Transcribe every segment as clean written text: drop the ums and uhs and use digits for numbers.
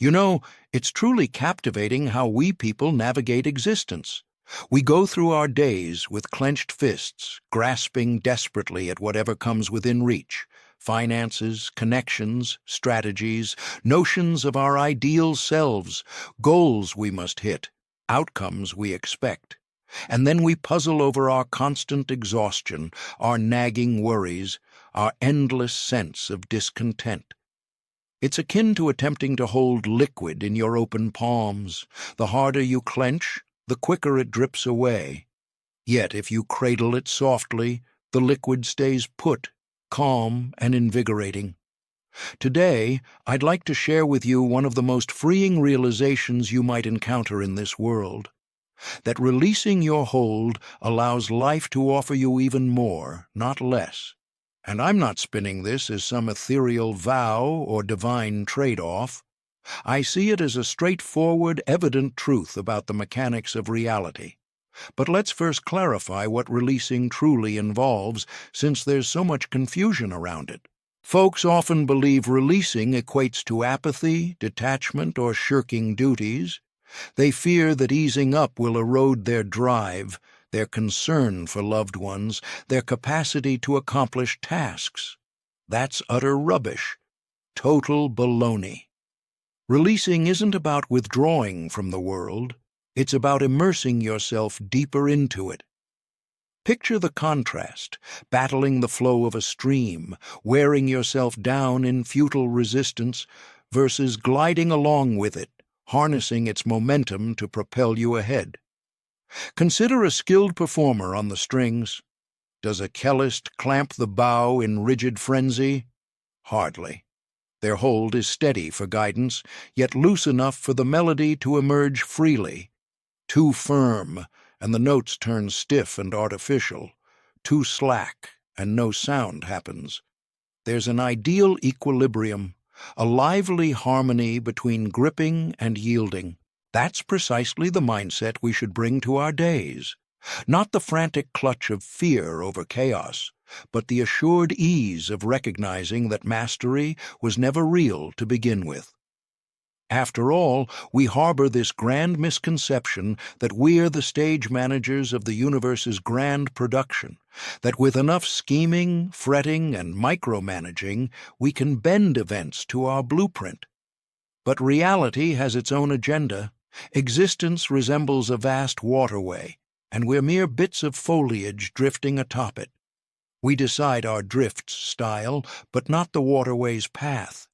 You know, it's truly captivating how we people navigate existence. We go through our days with clenched fists, grasping desperately at whatever comes within reach. Finances, connections, strategies, notions of our ideal selves, goals we must hit, outcomes we expect. And then we puzzle over our constant exhaustion, our nagging worries, our endless sense of discontent. It's akin to attempting to hold liquid in your open palms. The harder you clench, the quicker it drips away. Yet if you cradle it softly, the liquid stays put, calm and invigorating. Today, I'd like to share with you one of the most freeing realizations you might encounter in this world. That releasing your hold allows life to offer you even more, not less. And I'm not spinning this as some ethereal vow or divine trade-off. I see it as a straightforward, evident truth about the mechanics of reality. But let's first clarify what releasing truly involves, since there's so much confusion around it. Folks often believe releasing equates to apathy, detachment, or shirking duties. They fear that easing up will erode their drive, their concern for loved ones, their capacity to accomplish tasks. That's utter rubbish. Total baloney. Releasing isn't about withdrawing from the world. It's about immersing yourself deeper into it. Picture the contrast, battling the flow of a stream, wearing yourself down in futile resistance, versus gliding along with it, harnessing its momentum to propel you ahead. Consider a skilled performer on the strings. Does a cellist clamp the bow in rigid frenzy? Hardly. Their hold is steady for guidance, yet loose enough for the melody to emerge freely. Too firm, and the notes turn stiff and artificial. Too slack, and no sound happens. There's an ideal equilibrium, a lively harmony between gripping and yielding. That's precisely the mindset we should bring to our days. Not the frantic clutch of fear over chaos, but the assured ease of recognizing that mastery was never real to begin with. After all, we harbor this grand misconception that we're the stage managers of the universe's grand production, that with enough scheming, fretting, and micromanaging, we can bend events to our blueprint. But reality has its own agenda. Existence resembles a vast waterway, and we're mere bits of foliage drifting atop it. We decide our drift's style, but not the waterway's path.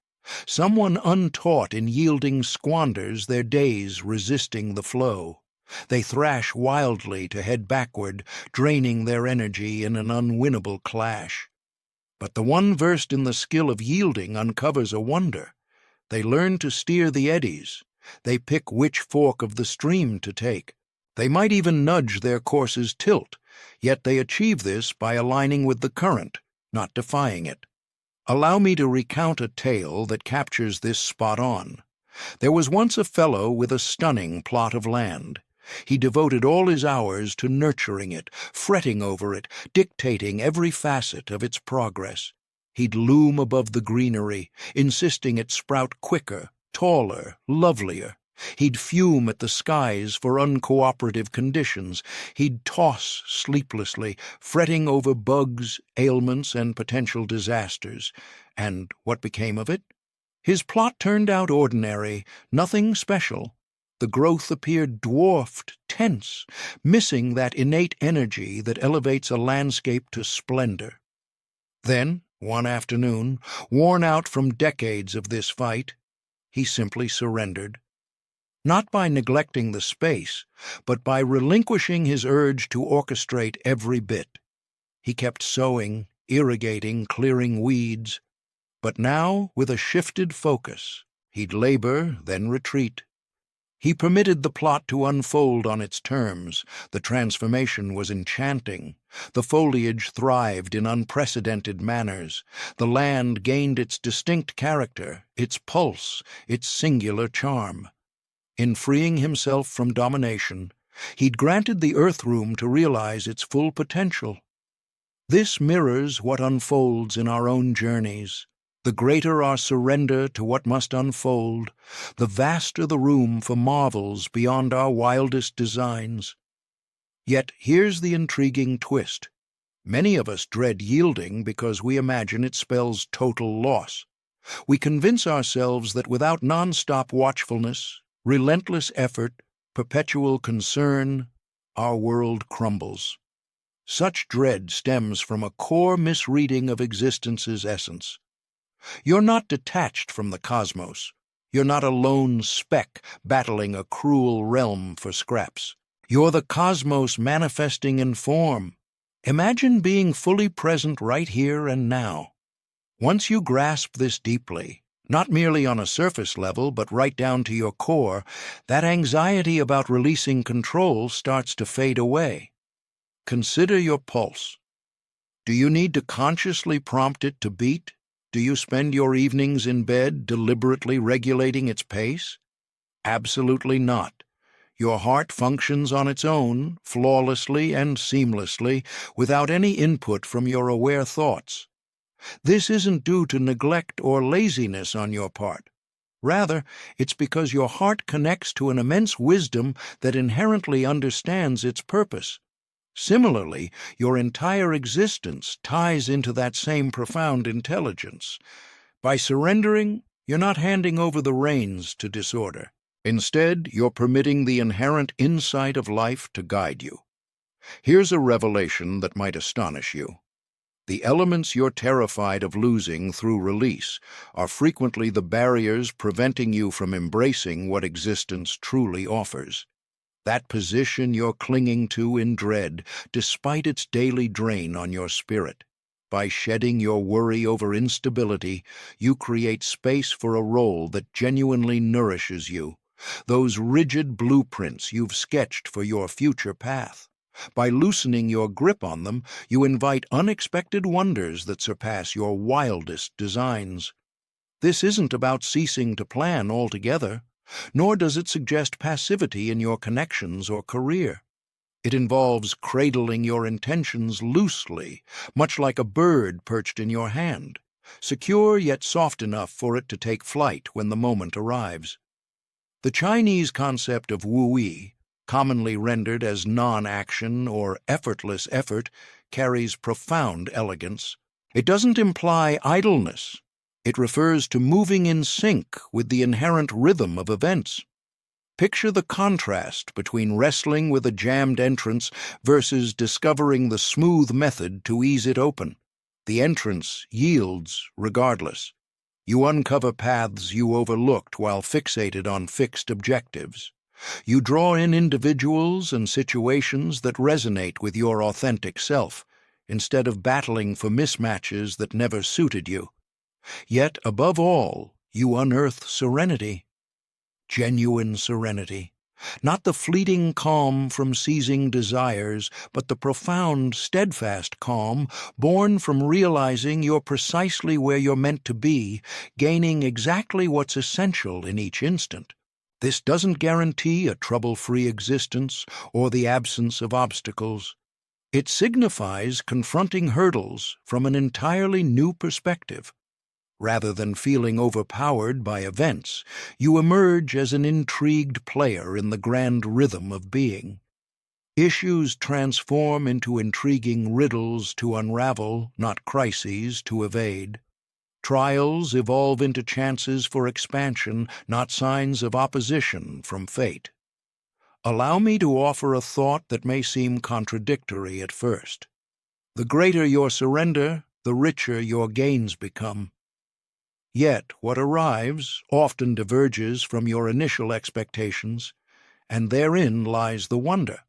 Someone untaught in yielding squanders their days resisting the flow. They thrash wildly to head backward, draining their energy in an unwinnable clash. But the one versed in the skill of yielding uncovers a wonder. They learn to steer the eddies. They pick which fork of the stream to take. They might even nudge their course's tilt, yet they achieve this by aligning with the current, not defying it. Allow me to recount a tale that captures this spot on. There was once a fellow with a stunning plot of land. He devoted all his hours to nurturing it, fretting over it, dictating every facet of its progress. He'd loom above the greenery, insisting it sprout quicker, taller, lovelier. He'd fume at the skies for uncooperative conditions. He'd toss sleeplessly, fretting over bugs, ailments, and potential disasters. And what became of it? His plot turned out ordinary, nothing special. The growth appeared dwarfed, tense, missing that innate energy that elevates a landscape to splendor. Then, one afternoon, worn out from decades of this fight, he simply surrendered. Not by neglecting the space, but by relinquishing his urge to orchestrate every bit. He kept sowing, irrigating, clearing weeds, but now, with a shifted focus, he'd labor, then retreat. He permitted the plot to unfold on its terms. The transformation was enchanting. The foliage thrived in unprecedented manners. The land gained its distinct character, its pulse, its singular charm. In freeing himself from domination, he'd granted the earth room to realize its full potential. This mirrors what unfolds in our own journeys. The greater our surrender to what must unfold, the vaster the room for marvels beyond our wildest designs. Yet here's the intriguing twist. Many of us dread yielding because we imagine it spells total loss. We convince ourselves that without non-stop watchfulness, relentless effort, perpetual concern, our world crumbles. Such dread stems from a core misreading of existence's essence. You're not detached from the cosmos. You're not a lone speck battling a cruel realm for scraps. You're the cosmos manifesting in form. Imagine being fully present right here and now. Once you grasp this deeply, not merely on a surface level but right down to your core, that anxiety about releasing control starts to fade away. Consider your pulse. Do you need to consciously prompt it to beat? Do you spend your evenings in bed deliberately regulating its pace? Absolutely not. Your heart functions on its own, flawlessly and seamlessly, without any input from your aware thoughts. This isn't due to neglect or laziness on your part. Rather, it's because your heart connects to an immense wisdom that inherently understands its purpose. Similarly, your entire existence ties into that same profound intelligence. By surrendering, you're not handing over the reins to disorder. Instead, you're permitting the inherent insight of life to guide you. Here's a revelation that might astonish you. The elements you're terrified of losing through release are frequently the barriers preventing you from embracing what existence truly offers. That position you're clinging to in dread, despite its daily drain on your spirit. By shedding your worry over instability, you create space for a role that genuinely nourishes you, those rigid blueprints you've sketched for your future path. By loosening your grip on them, you invite unexpected wonders that surpass your wildest designs. This isn't about ceasing to plan altogether, nor does it suggest passivity in your connections or career. It involves cradling your intentions loosely, much like a bird perched in your hand, secure yet soft enough for it to take flight when the moment arrives. The Chinese concept of wu-yi, commonly rendered as non-action or effortless effort, carries profound elegance. It doesn't imply idleness. It refers to moving in sync with the inherent rhythm of events. Picture the contrast between wrestling with a jammed entrance versus discovering the smooth method to ease it open. The entrance yields regardless. You uncover paths you overlooked while fixated on fixed objectives. You draw in individuals and situations that resonate with your authentic self, instead of battling for mismatches that never suited you. Yet, above all, you unearth serenity. Genuine serenity. Not the fleeting calm from seizing desires, but the profound, steadfast calm born from realizing you're precisely where you're meant to be, gaining exactly what's essential in each instant. This doesn't guarantee a trouble-free existence or the absence of obstacles. It signifies confronting hurdles from an entirely new perspective. Rather than feeling overpowered by events, you emerge as an intrigued player in the grand rhythm of being. Issues transform into intriguing riddles to unravel, not crises to evade. Trials evolve into chances for expansion, not signs of opposition from fate. Allow me to offer a thought that may seem contradictory at first. The greater your surrender, the richer your gains become. Yet what arrives often diverges from your initial expectations, and therein lies the wonder.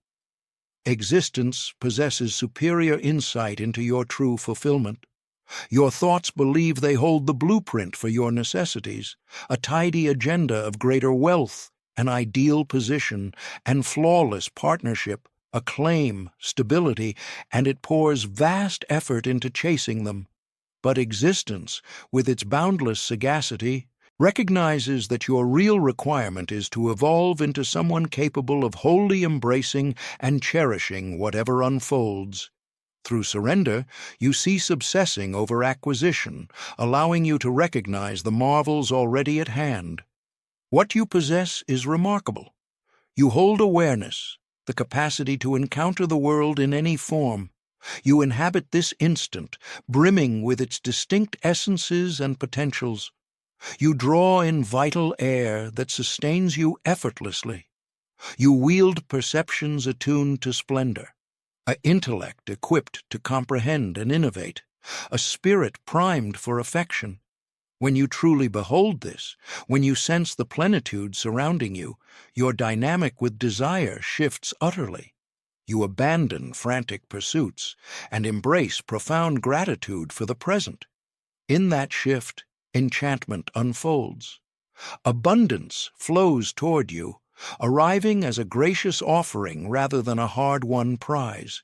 Existence possesses superior insight into your true fulfillment. Your thoughts believe they hold the blueprint for your necessities, a tidy agenda of greater wealth, an ideal position, and flawless partnership, acclaim, stability, and it pours vast effort into chasing them. But existence, with its boundless sagacity, recognizes that your real requirement is to evolve into someone capable of wholly embracing and cherishing whatever unfolds. Through surrender, you cease obsessing over acquisition, allowing you to recognize the marvels already at hand. What you possess is remarkable. You hold awareness, the capacity to encounter the world in any form. You inhabit this instant, brimming with its distinct essences and potentials. You draw in vital air that sustains you effortlessly. You wield perceptions attuned to splendor, an intellect equipped to comprehend and innovate, a spirit primed for affection. When you truly behold this, when you sense the plenitude surrounding you, your dynamic with desire shifts utterly. You abandon frantic pursuits and embrace profound gratitude for the present. In that shift, enchantment unfolds. Abundance flows toward you, arriving as a gracious offering rather than a hard-won prize.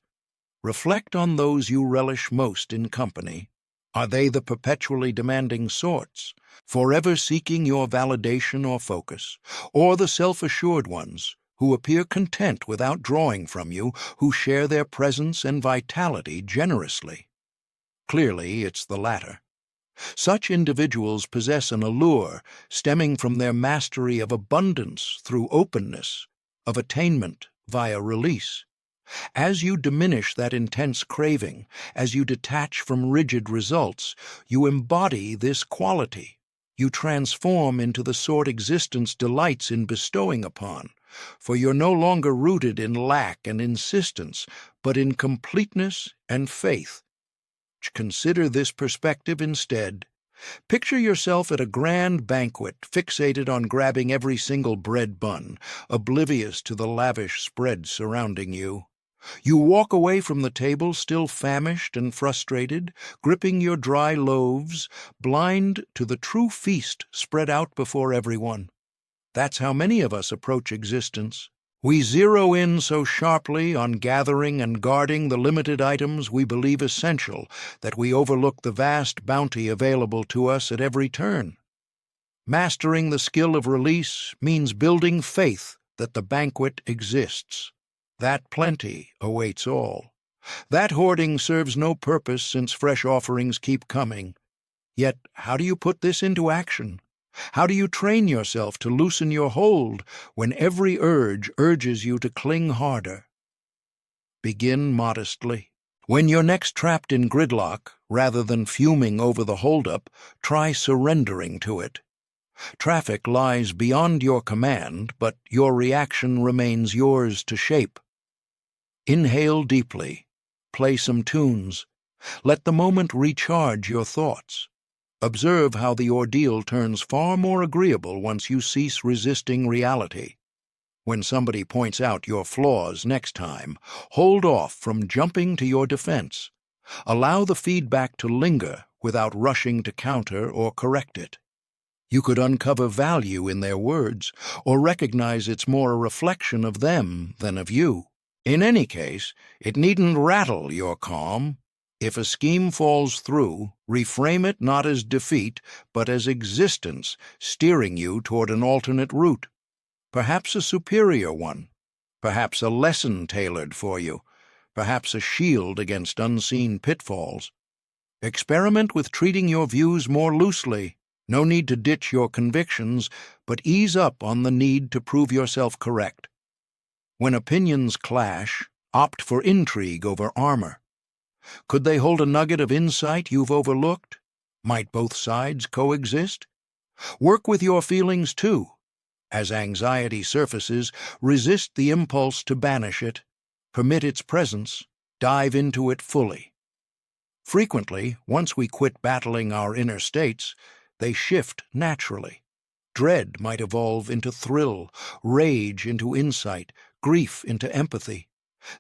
Reflect on those you relish most in company. Are they the perpetually demanding sorts, forever seeking your validation or focus, or the self-assured ones, who appear content without drawing from you, who share their presence and vitality generously? Clearly, it's the latter. Such individuals possess an allure stemming from their mastery of abundance through openness, of attainment via release. As you diminish that intense craving, as you detach from rigid results, you embody this quality. You transform into the sort existence delights in bestowing upon, for you're no longer rooted in lack and insistence, but in completeness and faith. Consider this perspective instead. Picture yourself at a grand banquet, fixated on grabbing every single bread bun, oblivious to the lavish spread surrounding you. You walk away from the table still famished and frustrated, gripping your dry loaves, blind to the true feast spread out before everyone. That's how many of us approach existence. We zero in so sharply on gathering and guarding the limited items we believe essential that we overlook the vast bounty available to us at every turn. Mastering the skill of release means building faith that the banquet exists. That plenty awaits all. That hoarding serves no purpose since fresh offerings keep coming. Yet, how do you put this into action? How do you train yourself to loosen your hold when every urge urges you to cling harder? Begin modestly. When you're next trapped in gridlock, rather than fuming over the holdup, try surrendering to it. Traffic lies beyond your command, but your reaction remains yours to shape. Inhale deeply. Play some tunes. Let the moment recharge your thoughts. Observe how the ordeal turns far more agreeable once you cease resisting reality. When somebody points out your flaws next time, hold off from jumping to your defense. Allow the feedback to linger without rushing to counter or correct it. You could uncover value in their words, or recognize it's more a reflection of them than of you. In any case, it needn't rattle your calm. If a scheme falls through, reframe it not as defeat, but as existence steering you toward an alternate route. Perhaps a superior one. Perhaps a lesson tailored for you. Perhaps a shield against unseen pitfalls. Experiment with treating your views more loosely. No need to ditch your convictions, but ease up on the need to prove yourself correct. When opinions clash, opt for intrigue over armor. Could they hold a nugget of insight you've overlooked? Might both sides coexist? Work with your feelings too. As anxiety surfaces, resist the impulse to banish it. Permit its presence. Dive into it fully. Frequently, once we quit battling our inner states, they shift naturally. Dread might evolve into thrill, rage into insight, grief into empathy.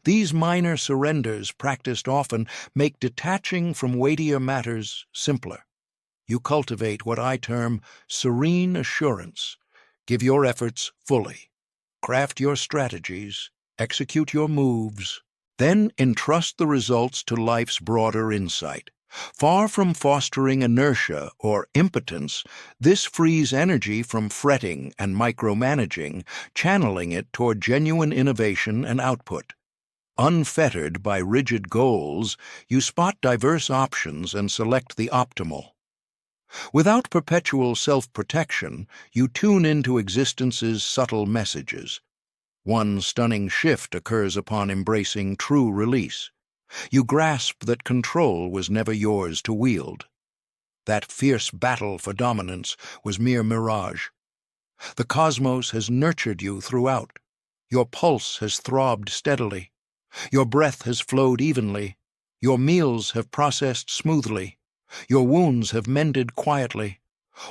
These minor surrenders, practiced often, make detaching from weightier matters simpler. You cultivate what I term serene assurance. Give your efforts fully. Craft your strategies. Execute your moves. Then entrust the results to life's broader insight. Far from fostering inertia or impotence, this frees energy from fretting and micromanaging, channeling it toward genuine innovation and output. Unfettered by rigid goals, you spot diverse options and select the optimal. Without perpetual self-protection, you tune into existence's subtle messages. One stunning shift occurs upon embracing true release. You grasp that control was never yours to wield. That fierce battle for dominance was mere mirage. The cosmos has nurtured you throughout. Your pulse has throbbed steadily. Your breath has flowed evenly. Your meals have processed smoothly. Your wounds have mended quietly.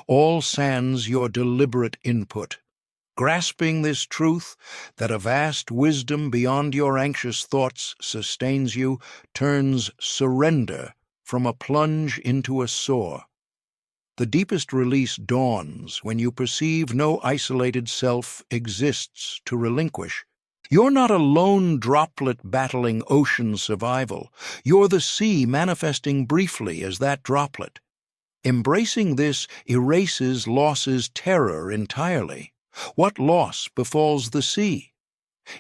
All sans your deliberate input. Grasping this truth, that a vast wisdom beyond your anxious thoughts sustains you, turns surrender from a plunge into a soar. The deepest release dawns when you perceive no isolated self exists to relinquish. You're not a lone droplet battling ocean survival. You're the sea manifesting briefly as that droplet. Embracing this erases loss's terror entirely. What loss befalls the sea?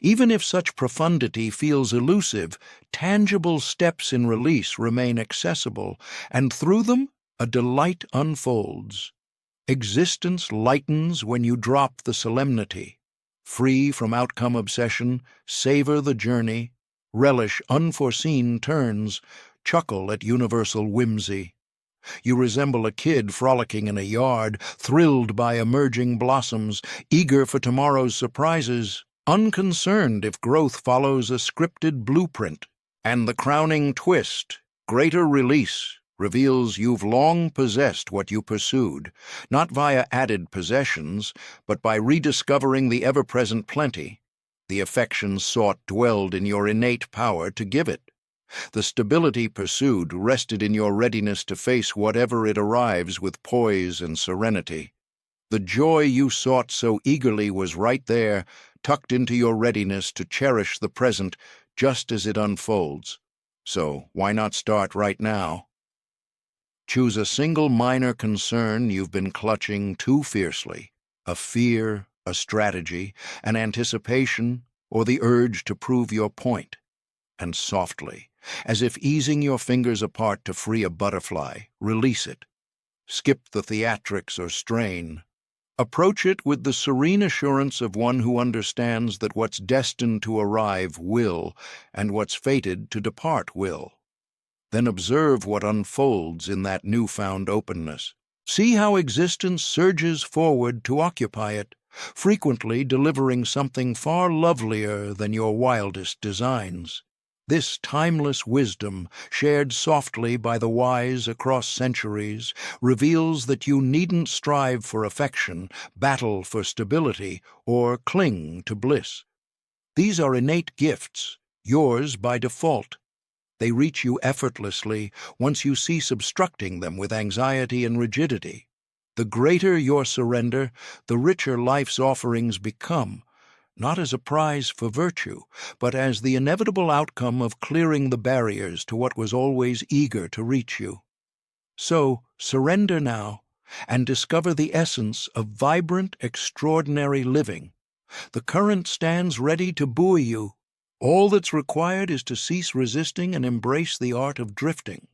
Even if such profundity feels elusive, tangible steps in release remain accessible, and through them a delight unfolds. Existence lightens when you drop the solemnity. Free from outcome obsession, savor the journey, relish unforeseen turns, chuckle at universal whimsy. You resemble a kid frolicking in a yard, thrilled by emerging blossoms, eager for tomorrow's surprises, unconcerned if growth follows a scripted blueprint. And the crowning twist, greater release, reveals you've long possessed what you pursued, not via added possessions, but by rediscovering the ever-present plenty. The affection sought dwelled in your innate power to give it. The stability pursued rested in your readiness to face whatever it arrives with poise and serenity. The joy you sought so eagerly was right there, tucked into your readiness to cherish the present just as it unfolds. So why not start right now? Choose a single minor concern you've been clutching too fiercely, a fear, a strategy, an anticipation, or the urge to prove your point. And softly, as if easing your fingers apart to free a butterfly, release it. Skip the theatrics or strain. Approach it with the serene assurance of one who understands that what's destined to arrive will, and what's fated to depart will. Then observe what unfolds in that newfound openness. See how existence surges forward to occupy it, frequently delivering something far lovelier than your wildest designs. This timeless wisdom, shared softly by the wise across centuries, reveals that you needn't strive for affection, battle for stability, or cling to bliss. These are innate gifts, yours by default. They reach you effortlessly once you cease obstructing them with anxiety and rigidity. The greater your surrender, the richer life's offerings become, not as a prize for virtue, but as the inevitable outcome of clearing the barriers to what was always eager to reach you. So, surrender now, and discover the essence of vibrant, extraordinary living. The current stands ready to buoy you. All that's required is to cease resisting and embrace the art of drifting.